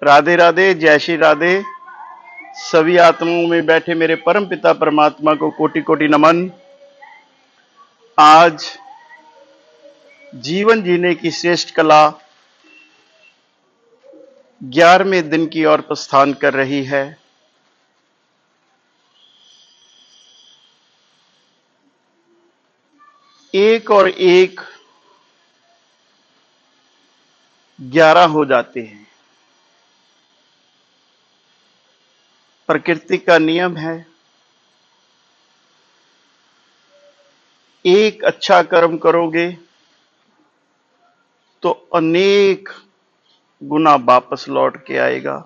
राधे राधे, जय श्री राधे। सभी आत्माओं में बैठे मेरे परम पिता परमात्मा को कोटि कोटि नमन। आज जीवन जीने की श्रेष्ठ कला 11वें दिन की ओर प्रस्थान कर रही है। एक और एक 11 हो जाते हैं। प्रकृति का नियम है, एक अच्छा कर्म करोगे तो अनेक गुना वापस लौट के आएगा,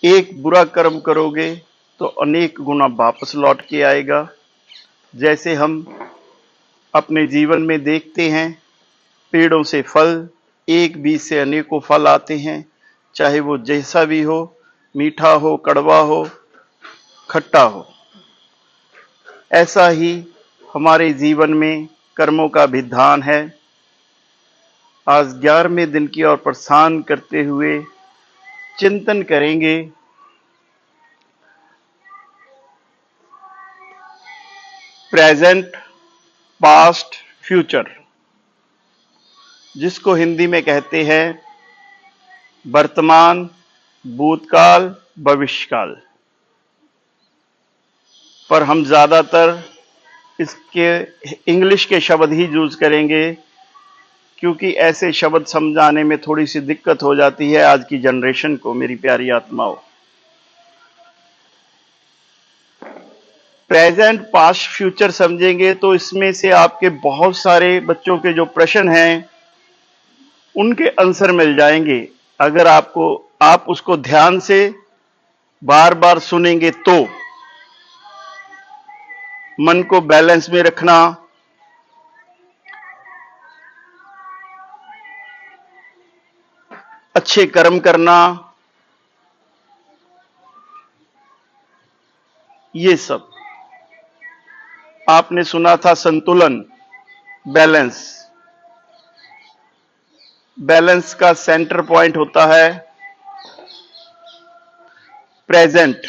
एक बुरा कर्म करोगे तो अनेक गुना वापस लौट के आएगा। जैसे हम अपने जीवन में देखते हैं, पेड़ों से फल, एक बीज से अनेकों फल आते हैं, चाहे वो जैसा भी हो, मीठा हो, कड़वा हो, खट्टा हो। ऐसा ही हमारे जीवन में कर्मों का विधान है। आज 11वें दिन की ओर प्रस्थान करते हुए चिंतन करेंगे प्रेजेंट, पास्ट, फ्यूचर, जिसको हिंदी में कहते हैं वर्तमान, भूतकाल, भविष्यकाल। पर हम ज्यादातर इसके इंग्लिश के शब्द ही यूज करेंगे, क्योंकि ऐसे शब्द समझाने में थोड़ी सी दिक्कत हो जाती है आज की जनरेशन को। मेरी प्यारी आत्माओं, प्रेजेंट, पास्ट, फ्यूचर समझेंगे तो इसमें से आपके बहुत सारे बच्चों के जो प्रश्न हैं उनके आंसर मिल जाएंगे। अगर आप उसको ध्यान से बार बार सुनेंगे तो। मन को बैलेंस में रखना, अच्छे कर्म करना, ये सब आपने सुना था। संतुलन, बैलेंस। बैलेंस का सेंटर पॉइंट होता है प्रेजेंट,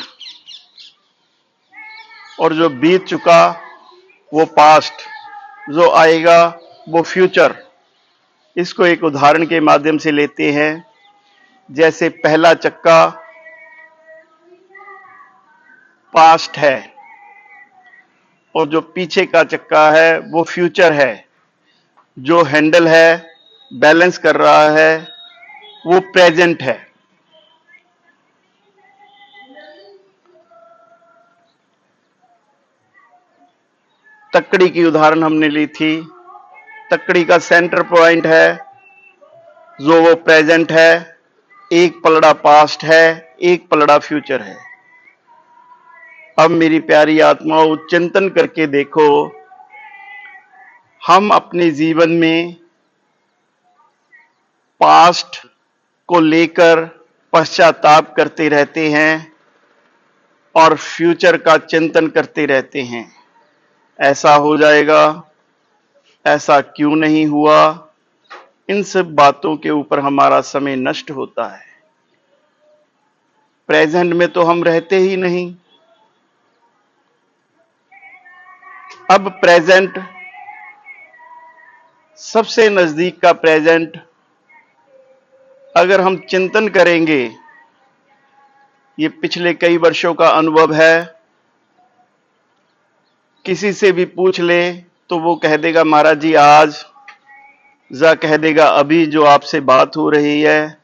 और जो बीत चुका वो पास्ट, जो आएगा वो फ्यूचर। इसको एक उदाहरण के माध्यम से लेते हैं। जैसे पहला चक्का पास्ट है और जो पीछे का चक्का है वो फ्यूचर है। जो हैंडल है, बैलेंस कर रहा है, वो प्रेजेंट है। तकड़ी की उदाहरण हमने ली थी। तकड़ी का सेंटर पॉइंट है जो वो प्रेजेंट है, एक पलड़ा पास्ट है, एक पलड़ा फ्यूचर है। अब मेरी प्यारी आत्माओं, चिंतन करके देखो, हम अपने जीवन में पास्ट को लेकर पश्चाताप करते रहते हैं और फ्यूचर का चिंतन करते रहते हैं। ऐसा हो जाएगा, ऐसा क्यों नहीं हुआ, इन सब बातों के ऊपर हमारा समय नष्ट होता है। प्रेजेंट में तो हम रहते ही नहीं। अब प्रेजेंट, सबसे नजदीक का प्रेजेंट अगर हम चिंतन करेंगे, ये पिछले कई वर्षों का अनुभव है। किसी से भी पूछ ले तो वो कह देगा महाराज जी आज, जा कह देगा अभी जो आपसे बात हो रही है।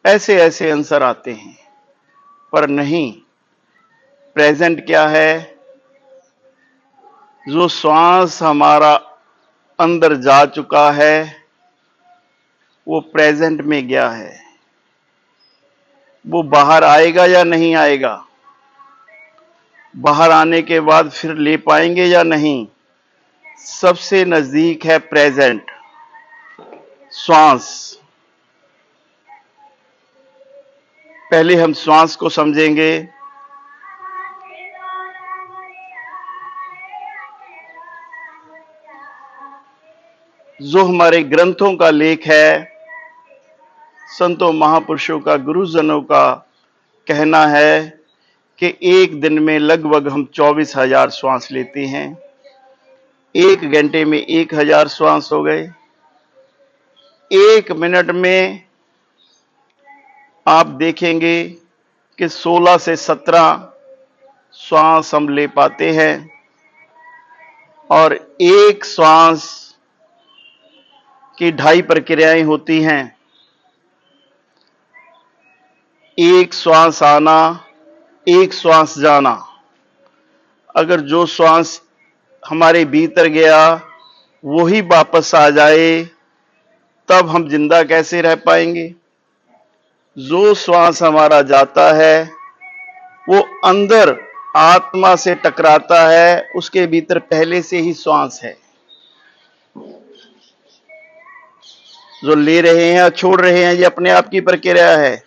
ऐसे ऐसे आंसर आते हैं। पर नहीं, प्रेजेंट क्या है? जो श्वास हमारा अंदर जा चुका है वो प्रेजेंट में गया है। वो बाहर आएगा या नहीं आएगा? बाहर आने के बाद फिर ले पाएंगे या नहीं? सबसे नजदीक है प्रेजेंट, श्वास। पहले हम श्वास को समझेंगे। जो हमारे ग्रंथों का लेख है, संतों महापुरुषों का, गुरुजनों का कहना है कि एक दिन में लगभग हम 24,000 श्वास लेते हैं। 1 घंटे में 1,000 श्वास हो गए। 1 मिनट में आप देखेंगे कि 16 से 17 श्वास हम ले पाते हैं और एक श्वास की 2.5 प्रक्रियाएं होती हैं। एक श्वास आना, एक श्वास जाना। अगर जो श्वास हमारे भीतर गया वही वापस आ जाए तब हम जिंदा कैसे रह पाएंगे? जो श्वास हमारा जाता है वो अंदर आत्मा से टकराता है, उसके भीतर पहले से ही श्वास है। जो ले रहे हैं या छोड़ रहे हैं ये अपने आप की प्रक्रिया है।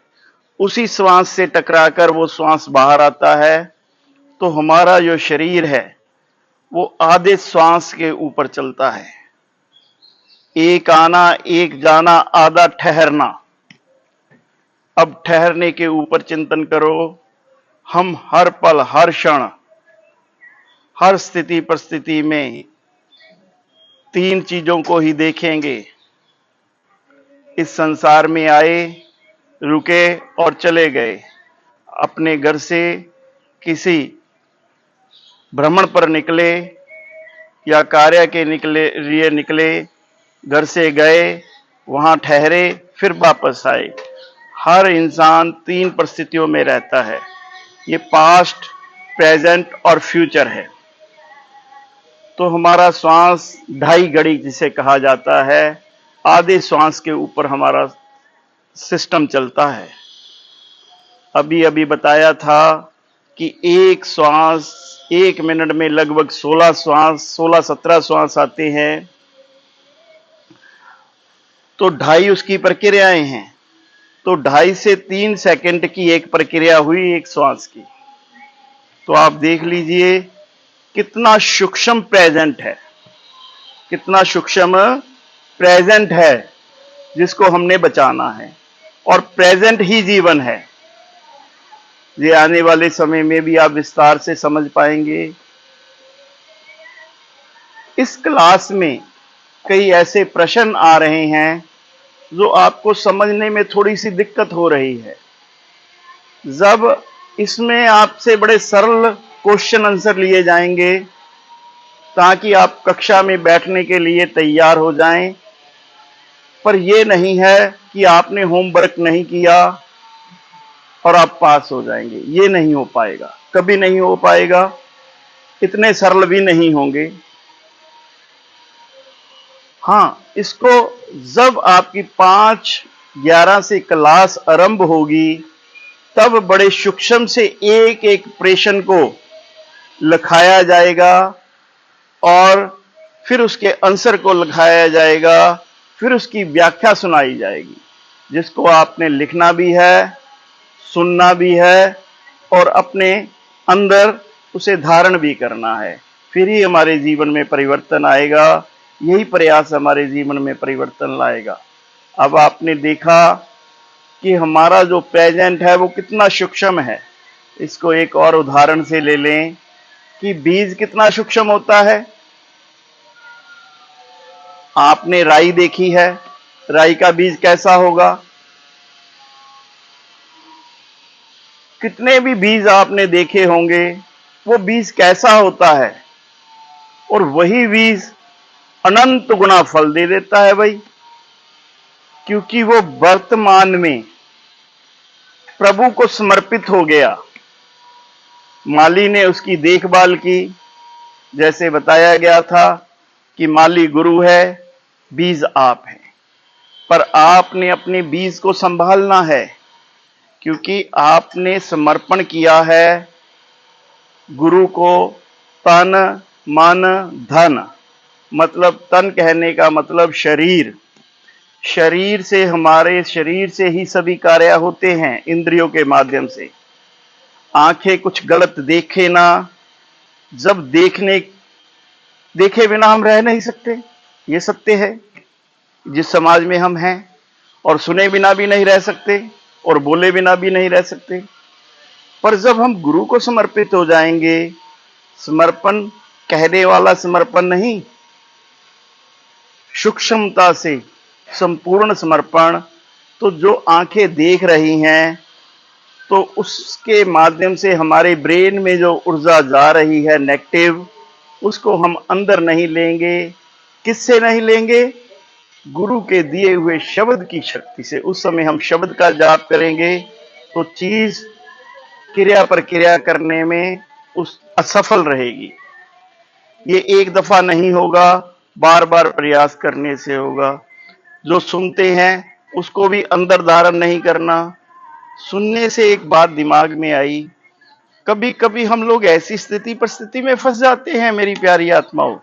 उसी श्वास से टकराकर वो श्वास बाहर आता है। तो हमारा जो शरीर है वो आधे श्वास के ऊपर चलता है। एक आना, एक जाना, आधा ठहरना। अब ठहरने के ऊपर चिंतन करो। हम हर पल, हर क्षण, हर स्थिति परिस्थिति में 3 चीजों को ही देखेंगे। इस संसार में आए, रुके और चले गए। अपने घर से किसी भ्रमण पर निकले या कार्य के लिए निकले, घर से गए, वहां ठहरे, फिर वापस आए। हर इंसान 3 परिस्थितियों में रहता है। ये पास्ट, प्रेजेंट और फ्यूचर है। तो हमारा श्वास 2.5 घड़ी जिसे कहा जाता है, आधे श्वास के ऊपर हमारा सिस्टम चलता है। अभी अभी बताया था कि एक श्वास 1 मिनट में लगभग 16-17 श्वास आते हैं। तो 2.5 उसकी प्रक्रियाएं हैं। तो 2.5 से 3 सेकंड की एक प्रक्रिया हुई एक श्वास की। तो आप देख लीजिए कितना सूक्ष्म प्रेजेंट है, कितना सूक्ष्म प्रेजेंट है जिसको हमने बचाना है। और प्रेजेंट ही जीवन है। ये आने वाले समय में भी आप विस्तार से समझ पाएंगे। इस क्लास में कई ऐसे प्रश्न आ रहे हैं जो आपको समझने में थोड़ी सी दिक्कत हो रही है। जब इसमें आपसे बड़े सरल क्वेश्चन आंसर लिए जाएंगे ताकि आप कक्षा में बैठने के लिए तैयार हो जाएं। पर यह नहीं है कि आपने होमवर्क नहीं किया और आप पास हो जाएंगे। ये नहीं हो पाएगा, कभी नहीं हो पाएगा। इतने सरल भी नहीं होंगे। हाँ, इसको जब आपकी 5-11 से क्लास आरंभ होगी तब बड़े सूक्ष्म से एक एक प्रश्न को लिखाया जाएगा और फिर उसके आंसर को लिखाया जाएगा, फिर उसकी व्याख्या सुनाई जाएगी, जिसको आपने लिखना भी है, सुनना भी है और अपने अंदर उसे धारण भी करना है। फिर ही हमारे जीवन में परिवर्तन आएगा। यही प्रयास हमारे जीवन में परिवर्तन लाएगा। अब आपने देखा कि हमारा जो प्रेजेंट है वो कितना सूक्ष्म है। इसको एक और उदाहरण से ले लें कि बीज कितना सूक्ष्म होता है। आपने राई देखी है, राई का बीज कैसा होगा? कितने भी बीज आपने देखे होंगे, वो बीज कैसा होता है? और वही बीज अनंत गुना फल दे देता है भाई, क्योंकि वो वर्तमान में प्रभु को समर्पित हो गया। माली ने उसकी देखभाल की। जैसे बताया गया था कि माली गुरु है, बीज आप हैं। पर आपने अपने बीज को संभालना है, क्योंकि आपने समर्पण किया है गुरु को तन मन धन। मतलब तन कहने का मतलब शरीर। शरीर से, हमारे शरीर से ही सभी कार्य होते हैं, इंद्रियों के माध्यम से। आंखें कुछ गलत देखे ना, जब देखे बिना हम रह नहीं सकते। ये सत्य है जिस समाज में हम हैं। और सुने बिना भी नहीं रह सकते और बोले बिना भी नहीं रह सकते। पर जब हम गुरु को समर्पित हो जाएंगे, समर्पण कहने वाला समर्पण नहीं, सूक्ष्मता से संपूर्ण समर्पण, तो जो आंखें देख रही हैं, तो उसके माध्यम से हमारे ब्रेन में जो ऊर्जा जा रही है नेगेटिव, उसको हम अंदर नहीं लेंगे। किससे नहीं लेंगे? गुरु के दिए हुए शब्द की शक्ति से। उस समय हम शब्द का जाप करेंगे तो चीज क्रिया पर क्रिया करने में उस असफल रहेगी। ये एक दफा नहीं होगा, बार बार प्रयास करने से होगा। जो सुनते हैं उसको भी अंदर धारण नहीं करना। सुनने से एक बात दिमाग में आई, कभी कभी हम लोग ऐसी स्थिति परिस्थिति में फंस जाते हैं मेरी प्यारी आत्माओं,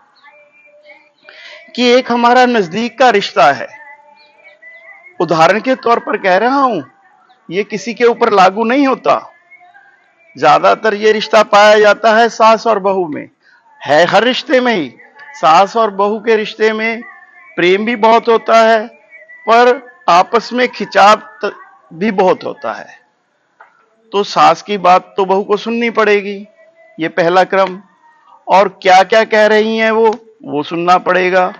कि एक हमारा नजदीक का रिश्ता है, उदाहरण के तौर पर कह रहा हूं, ये किसी के ऊपर लागू नहीं होता। ज्यादातर ये रिश्ता पाया जाता है सास और बहू में, है हर रिश्ते में ही। सास और बहू के रिश्ते में प्रेम भी बहुत होता है, पर आपस में खिंचाव भी बहुत होता है। तो सास की बात तो बहू को सुननी पड़ेगी, ये पहला क्रम। और क्या क्या कह रही हैं वो सुनना पड़ेगा।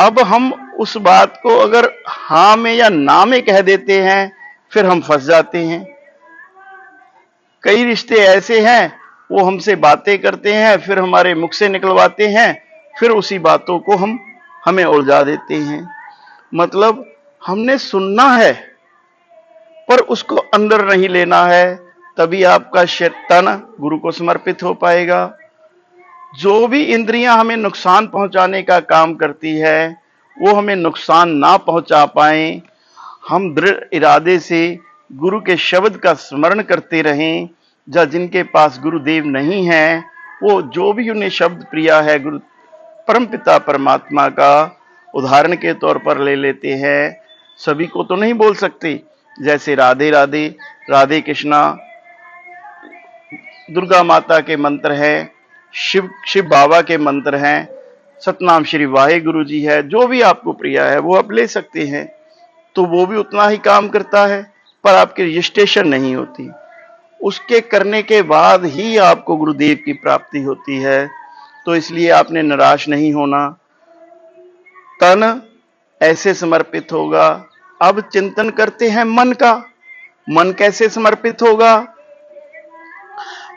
अब हम उस बात को अगर हाँ में या ना में कह देते हैं, फिर हम फंस जाते हैं। कई रिश्ते ऐसे हैं, वो हमसे बातें करते हैं, फिर हमारे मुख से निकलवाते हैं, फिर उसी बातों को हमें उलझा देते हैं। मतलब हमने सुनना है पर उसको अंदर नहीं लेना है, तभी आपका तन गुरु को समर्पित हो पाएगा। जो भी इंद्रियां हमें नुकसान पहुंचाने का काम करती है, वो हमें नुकसान ना पहुंचा पाए। हम दृढ़ इरादे से गुरु के शब्द का स्मरण करते रहें। जिनके पास गुरुदेव नहीं है, वो जो भी उन्हें शब्द प्रिया है गुरु परमपिता परमात्मा का, उदाहरण के तौर पर ले लेते हैं। सभी को तो नहीं बोल सकते, जैसे राधे राधे, राधे कृष्णा, दुर्गा माता के मंत्र हैं, शिव बाबा के मंत्र हैं, सतनाम श्री वाहे गुरु जी है, जो भी आपको प्रिय है वो आप ले सकते हैं। तो वो भी उतना ही काम करता है, पर आपकी रजिस्ट्रेशन नहीं होती। उसके करने के बाद ही आपको गुरुदेव की प्राप्ति होती है। तो इसलिए आपने निराश नहीं होना। तन ऐसे समर्पित होगा। अब चिंतन करते हैं मन का। मन कैसे समर्पित होगा?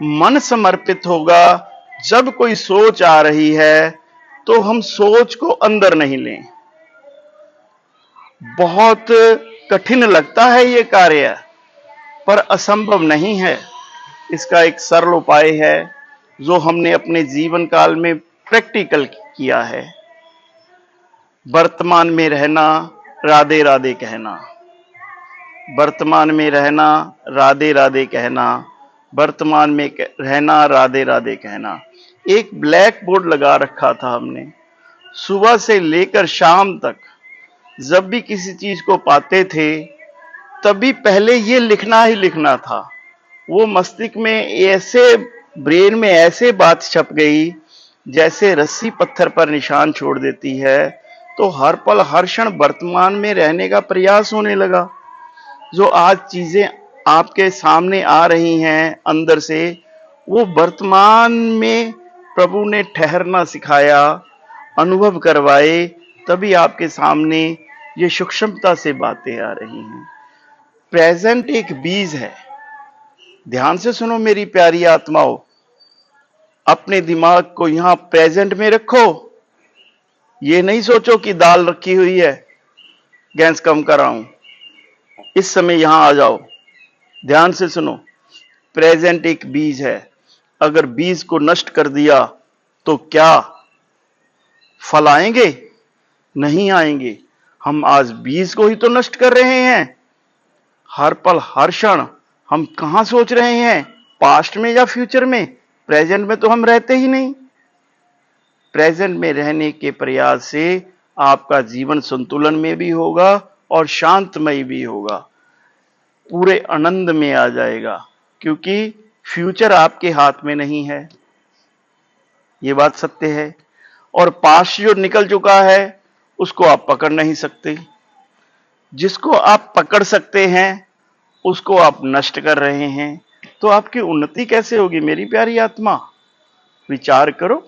मन समर्पित होगा जब कोई सोच आ रही है तो हम सोच को अंदर नहीं लें। बहुत कठिन लगता है ये कार्य, पर असंभव नहीं है। इसका एक सरल उपाय है जो हमने अपने जीवन काल में प्रैक्टिकल किया है। वर्तमान में रहना, राधे राधे कहना। वर्तमान में रहना, राधे राधे कहना। वर्तमान में रहना, राधे राधे कहना। एक ब्लैक बोर्ड लगा रखा था हमने। सुबह से लेकर शाम तक जब भी किसी चीज को पाते थे, तभी पहले ये लिखना ही लिखना था। वो मस्तिष्क में ऐसे, ब्रेन में ऐसे बात छप गई जैसे रस्सी पत्थर पर निशान छोड़ देती है। तो हर पल हर क्षण वर्तमान में रहने का प्रयास होने लगा। जो आज चीजें आपके सामने आ रही हैं अंदर से, वो वर्तमान में प्रभु ने ठहरना सिखाया, अनुभव करवाए, तभी आपके सामने ये सूक्ष्मता से बातें आ रही हैं। प्रेजेंट एक बीज है। ध्यान से सुनो मेरी प्यारी आत्माओं, अपने दिमाग को यहां प्रेजेंट में रखो। ये नहीं सोचो कि दाल रखी हुई है, गैस कम कर रहा हूं, इस समय यहां आ जाओ। ध्यान से सुनो, प्रेजेंट एक बीज है। अगर बीज को नष्ट कर दिया तो क्या फल आएंगे? नहीं आएंगे। हम आज बीज को ही तो नष्ट कर रहे हैं। हर पल हर क्षण हम कहां सोच रहे हैं, पास्ट में या फ्यूचर में? प्रेजेंट में तो हम रहते ही नहीं। प्रेजेंट में रहने के प्रयास से आपका जीवन संतुलन में भी होगा और शांतमय भी होगा, पूरे आनंद में आ जाएगा, क्योंकि फ्यूचर आपके हाथ में नहीं है। ये बात सत्य है। और पास्ट जो निकल चुका है उसको आप पकड़ नहीं सकते। जिसको आप पकड़ सकते हैं उसको आप नष्ट कर रहे हैं, तो आपकी उन्नति कैसे होगी मेरी प्यारी आत्मा? विचार करो।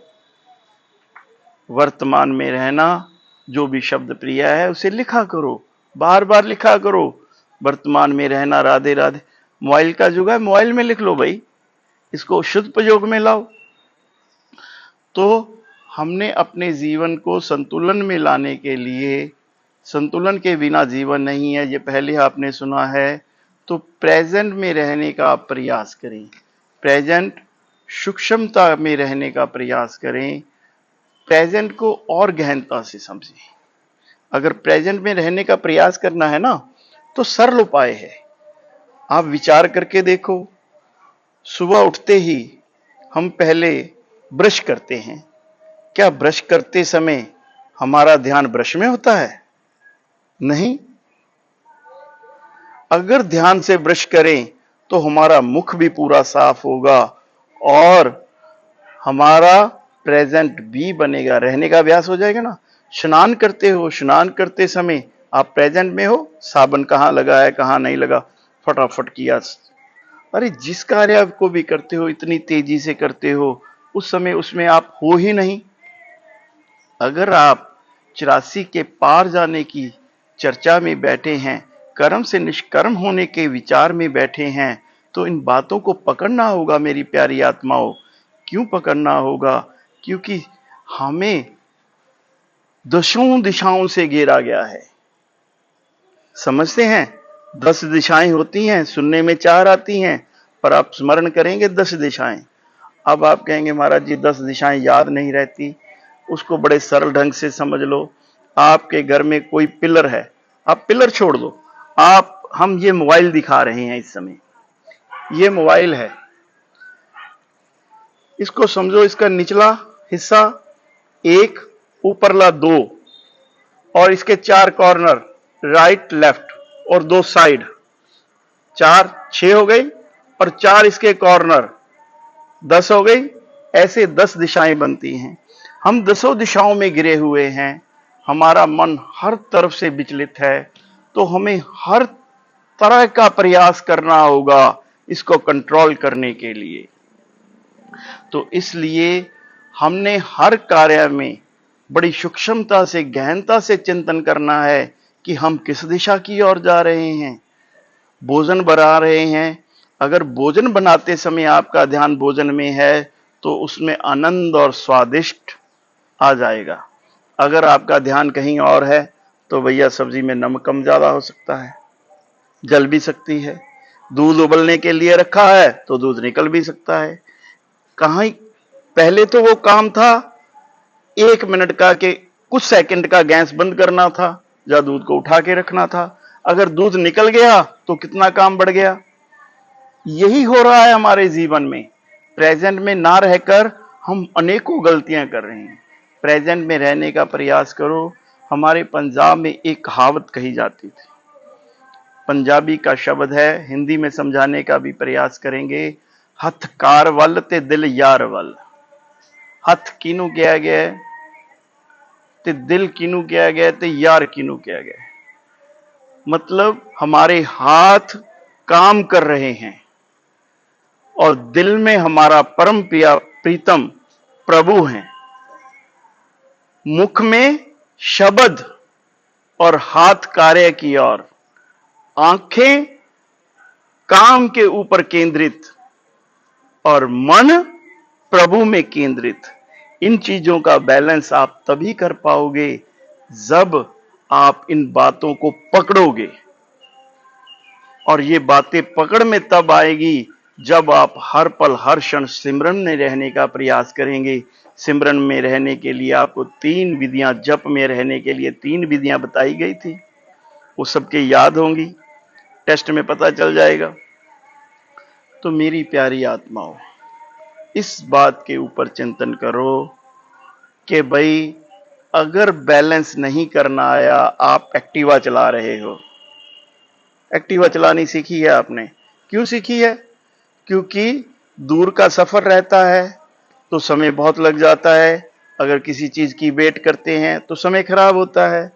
वर्तमान में रहना, जो भी शब्द प्रिय है उसे लिखा करो, बार बार लिखा करो। वर्तमान में रहना, राधे राधे। मोबाइल का युग है, मोबाइल में लिख लो भाई, इसको शुद्ध प्रयोग में लाओ। तो हमने अपने जीवन को संतुलन में लाने के लिए, संतुलन के बिना जीवन नहीं है, ये पहले आपने सुना है। तो प्रेजेंट में रहने का आप प्रयास करें, प्रेजेंट सूक्ष्मता में रहने का प्रयास करें, प्रेजेंट को और गहनता से समझें। अगर प्रेजेंट में रहने का प्रयास करना है ना, तो सरल उपाय है। आप विचार करके देखो, सुबह उठते ही हम पहले ब्रश करते हैं, क्या ब्रश करते समय हमारा ध्यान ब्रश में होता है? नहीं। अगर ध्यान से ब्रश करें तो हमारा मुख भी पूरा साफ होगा और हमारा प्रेजेंट भी बनेगा, रहने का अभ्यास हो जाएगा ना। स्नान करते हो, स्नान करते समय आप प्रेजेंट में हो, साबुन कहाँ लगा है कहाँ नहीं लगा, फटाफट किया। अरे जिस कार्य को भी करते हो इतनी तेजी से करते हो, उस समय उसमें आप हो ही नहीं। अगर आप 84 के पार जाने की चर्चा में बैठे हैं, कर्म से निष्कर्म होने के विचार में बैठे हैं, तो इन बातों को पकड़ना होगा मेरी प्यारी आत्माओं। क्यों पकड़ना होगा? क्योंकि हमें दसों दिशाओं से घेरा गया है। समझते हैं? 10 दिशाएं होती हैं, सुनने में 4 आती हैं, पर आप स्मरण करेंगे 10 दिशाएं। अब आप कहेंगे महाराज जी 10 दिशाएं याद नहीं रहती। उसको बड़े सरल ढंग से समझ लो। आपके घर में कोई पिलर है, आप पिलर छोड़ दो। हम ये मोबाइल दिखा रहे हैं इस समय, ये मोबाइल है, इसको समझो। इसका निचला हिस्सा 1, ऊपरला 2 और इसके 4 कॉर्नर, राइट लेफ्ट और 2 साइड, 4 6 हो गई, और 4 इसके कॉर्नर 10 हो गई। ऐसे 10 दिशाएं बनती हैं। हम 10 दिशाओं में घिरे हुए हैं, हमारा मन हर तरफ से विचलित है, तो हमें हर तरह का प्रयास करना होगा इसको कंट्रोल करने के लिए। तो इसलिए हमने हर कार्य में बड़ी सूक्ष्मता से, गहनता से चिंतन करना है कि हम किस दिशा की ओर जा रहे हैं। भोजन बना रहे हैं, अगर भोजन बनाते समय आपका ध्यान भोजन में है तो उसमें आनंद और स्वादिष्ट आ जाएगा। अगर आपका ध्यान कहीं और है तो भैया सब्जी में नमक कम ज्यादा हो सकता है, जल भी सकती है। दूध उबलने के लिए रखा है तो दूध निकल भी सकता है। कहीं पहले तो वो काम था 1 मिनट का कि कुछ सेकंड का गैस बंद करना था या दूध को उठा के रखना था। अगर दूध निकल गया तो कितना काम बढ़ गया। यही हो रहा है हमारे जीवन में। प्रेजेंट में ना रहकर हम अनेकों गलतियां कर रहे हैं। प्रेजेंट में रहने का प्रयास करो। हमारे पंजाब में एक कहावत कही जाती थी, पंजाबी का शब्द है, हिंदी में समझाने का भी प्रयास करेंगे। हथ कार वल ते दिल यार वल। हथ किनू किया गया है ते दिल किनू किया गया ते यार किनू किया गया है। मतलब हमारे हाथ काम कर रहे हैं और दिल में हमारा परम प्रीतम प्रभु हैं। मुख में शब्द और हाथ कार्य की ओर, आंखें काम के ऊपर केंद्रित और मन प्रभु में केंद्रित। इन चीजों का बैलेंस आप तभी कर पाओगे जब आप इन बातों को पकड़ोगे। और ये बातें पकड़ में तब आएगी जब आप हर पल हर क्षण सिमरन में रहने का प्रयास करेंगे। सिमरन में रहने के लिए आपको 3 विधियां, जप में रहने के लिए 3 विधियां बताई गई थी, वो सबके याद होंगी, टेस्ट में पता चल जाएगा। तो मेरी प्यारी आत्माओं, इस बात के ऊपर चिंतन करो कि भाई अगर बैलेंस नहीं करना आया, आप एक्टिवा चला रहे हो, एक्टिवा चलानी सीखी है आपने, क्यों सीखी है? क्योंकि दूर का सफर रहता है तो समय बहुत लग जाता है। अगर किसी चीज की वेट करते हैं तो समय खराब होता है।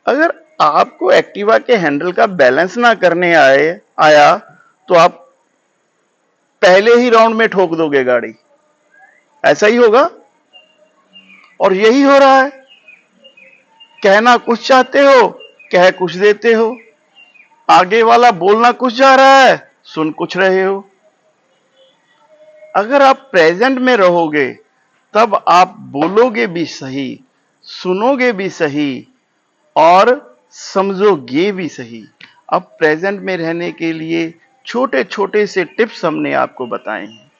अगर आपको एक्टिवा के हैंडल का बैलेंस ना करने आया तो आप पहले ही राउंड में ठोक दोगे गाड़ी। ऐसा ही होगा, और यही हो रहा है। कहना कुछ चाहते हो, कह कुछ देते हो, आगे वाला बोलना कुछ जा रहा है, सुन कुछ रहे हो। अगर आप प्रेजेंट में रहोगे तब आप बोलोगे भी सही, सुनोगे भी सही और समझोगे भी सही। अब प्रेजेंट में रहने के लिए छोटे छोटे से टिप्स हमने आपको बताए हैं।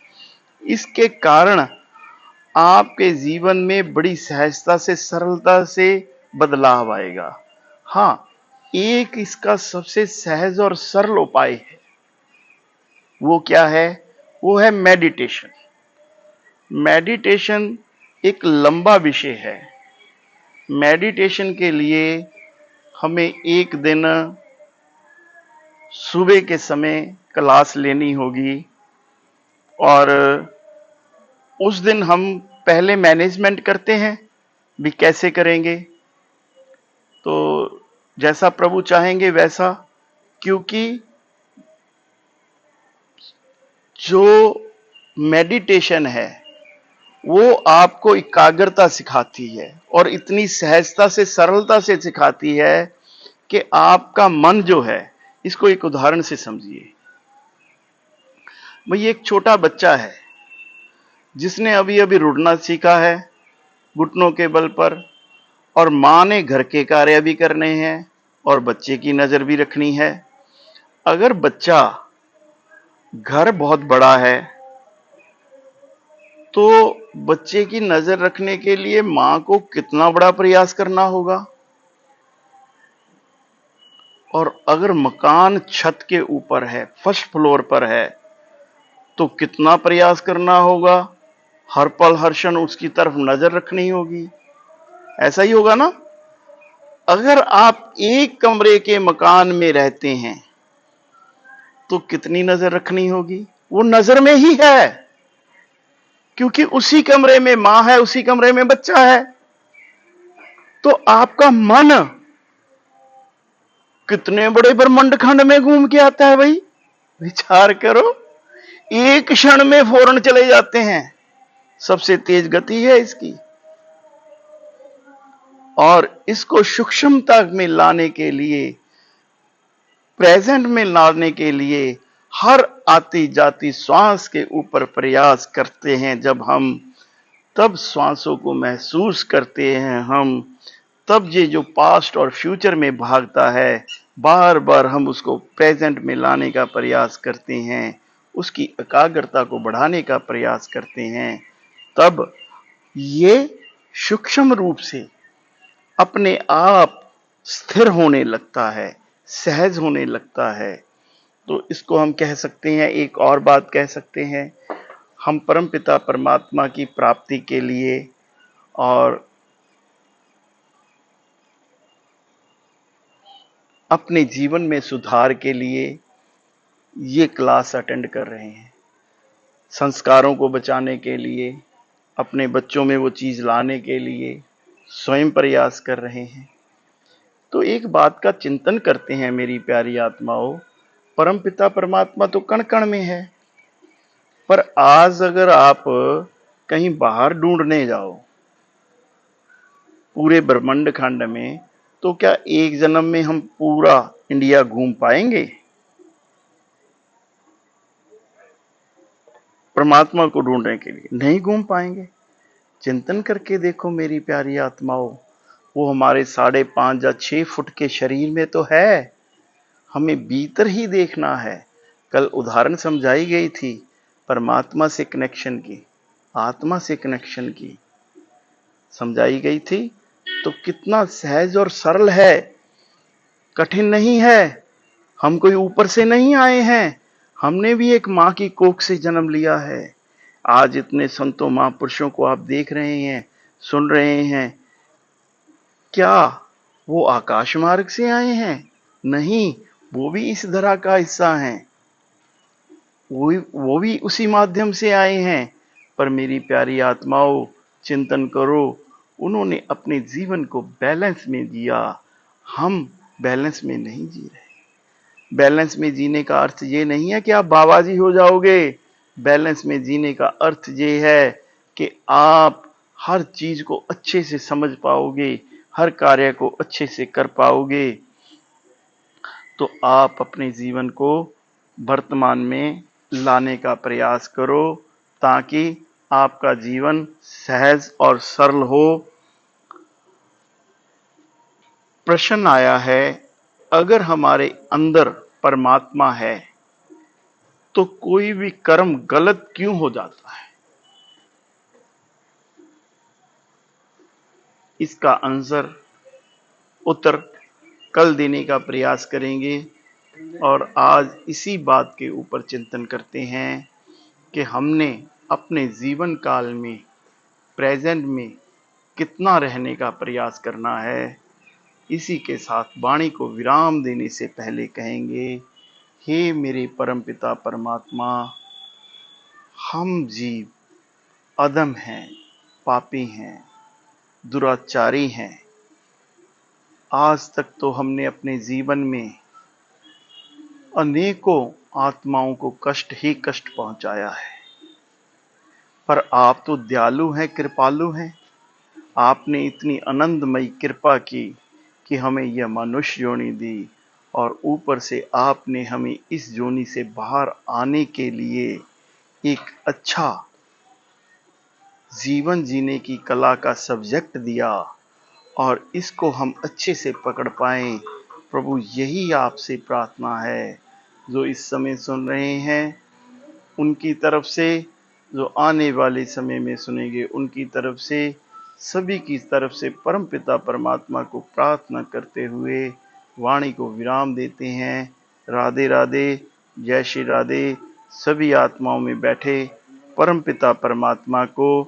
इसके कारण आपके जीवन में बड़ी सहजता से, सरलता से बदलाव आएगा। हाँ, एक इसका सबसे सहज और सरल उपाय है। वो क्या है? वो है मेडिटेशन। मेडिटेशन एक लंबा विषय है। मेडिटेशन के लिए हमें एक दिन सुबह के समय क्लास लेनी होगी, और उस दिन हम पहले मैनेजमेंट करते हैं भी कैसे करेंगे, तो जैसा प्रभु चाहेंगे वैसा। क्योंकि जो मेडिटेशन है वो आपको एकाग्रता सिखाती है, और इतनी सहजता से, सरलता से सिखाती है कि आपका मन जो है, इसको एक उदाहरण से समझिए। भाई, एक छोटा बच्चा है जिसने अभी अभी रुड़ना सीखा है घुटनों के बल पर, और मां ने घर के कार्य भी करने हैं और बच्चे की नजर भी रखनी है। अगर बच्चा, घर बहुत बड़ा है तो बच्चे की नजर रखने के लिए मां को कितना बड़ा प्रयास करना होगा, और अगर मकान छत के ऊपर है, फर्स्ट फ्लोर पर है, तो कितना प्रयास करना होगा, हर पल हर क्षण उसकी तरफ नजर रखनी होगी। ऐसा ही होगा ना? अगर आप एक कमरे के मकान में रहते हैं तो कितनी नजर रखनी होगी? वो नजर में ही है, क्योंकि उसी कमरे में मां है, उसी कमरे में बच्चा है। तो आपका मन कितने बड़े ब्रह्मांड खंड में घूम के आता है भाई, विचार करो। एक क्षण में फौरन चले जाते हैं, सबसे तेज गति है इसकी। और इसको सूक्ष्मता में लाने के लिए, प्रेजेंट में लाने के लिए हर आती जाती श्वास के ऊपर प्रयास करते हैं जब हम, तब श्वासों को महसूस करते हैं हम, तब ये जो पास्ट और फ्यूचर में भागता है, बार बार हम उसको प्रेजेंट में लाने का प्रयास करते हैं, उसकी एकाग्रता को बढ़ाने का प्रयास करते हैं, तब ये सूक्ष्म रूप से अपने आप स्थिर होने लगता है, सहज होने लगता है। तो इसको हम कह सकते हैं, एक और बात कह सकते हैं, हम परमपिता परमात्मा की प्राप्ति के लिए और अपने जीवन में सुधार के लिए ये क्लास अटेंड कर रहे हैं। संस्कारों को बचाने के लिए, अपने बच्चों में वो चीज लाने के लिए स्वयं प्रयास कर रहे हैं। तो एक बात का चिंतन करते हैं मेरी प्यारी आत्माओं, परमपिता परमात्मा तो कण कण में है, पर आज अगर आप कहीं बाहर ढूंढने जाओ पूरे ब्रह्मांड खंड में, तो क्या एक जन्म में हम पूरा इंडिया घूम पाएंगे? परमात्मा को ढूंढने के लिए नहीं घूम पाएंगे। चिंतन करके देखो मेरी प्यारी आत्माओं, वो हमारे 5.5 या 6 फुट के शरीर में तो है, हमें भीतर ही देखना है। कल उदाहरण समझाई गई थी परमात्मा से कनेक्शन की, आत्मा से कनेक्शन की समझाई गई थी। तो कितना सहज और सरल है, कठिन नहीं है। हम कोई ऊपर से नहीं आए हैं, हमने भी एक मां की कोख से जन्म लिया है। आज इतने संतों महापुरुषों को आप देख रहे हैं, सुन रहे हैं, क्या वो आकाश मार्ग से आए हैं? नहीं, वो भी इस धरा का हिस्सा हैं, वो भी उसी माध्यम से आए हैं। पर मेरी प्यारी आत्माओं, चिंतन करो, उन्होंने अपने जीवन को बैलेंस में जिया। हम बैलेंस में नहीं जी रहे। बैलेंस में जीने का अर्थ ये नहीं है कि आप बाबाजी हो जाओगे। बैलेंस में जीने का अर्थ ये है कि आप हर चीज को अच्छे से समझ पाओगे, हर कार्य को अच्छे से कर पाओगे। तो आप अपने जीवन को वर्तमान में लाने का प्रयास करो ताकि आपका जीवन सहज और सरल हो। प्रश्न आया है, अगर हमारे अंदर परमात्मा है तो कोई भी कर्म गलत क्यों हो जाता है? इसका आंसर उत्तर कल देने का प्रयास करेंगे और आज इसी बात के ऊपर चिंतन करते हैं कि हमने अपने जीवन काल में प्रेजेंट में कितना रहने का प्रयास करना है। इसी के साथ वाणी को विराम देने से पहले कहेंगे, हे मेरे परमपिता परमात्मा, हम जीव अधम हैं, पापी हैं, दुराचारी हैं। आज तक तो हमने अपने जीवन में अनेकों आत्माओं को कष्ट ही कष्ट पहुंचाया है, पर आप तो दयालु हैं, कृपालु हैं। आपने इतनी आनंदमयी कृपा की कि हमें यह मनुष्य योनि दी और ऊपर से आपने हमें इस योनि से बाहर आने के लिए एक अच्छा जीवन जीने की कला का सब्जेक्ट दिया और इसको हम अच्छे से पकड़ पाएं। प्रभु, यही आपसे प्रार्थना है। जो इस समय सुन रहे हैं उनकी तरफ से, जो आने वाले समय में सुनेंगे उनकी तरफ से, सभी की तरफ से परमपिता परमात्मा को प्रार्थना करते हुए वाणी को विराम देते हैं। राधे राधे, जय श्री राधे। सभी आत्माओं में बैठे परमपिता परमात्मा को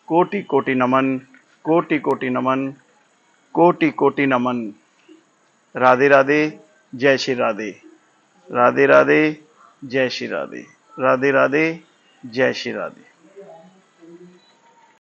कोटि कोटि नमन, कोटि कोटि नमन, कोटि कोटि नमन। राधे राधे, जय श्री राधे। राधे राधे, जय श्री राधे। राधे राधे, जय श्री राधे।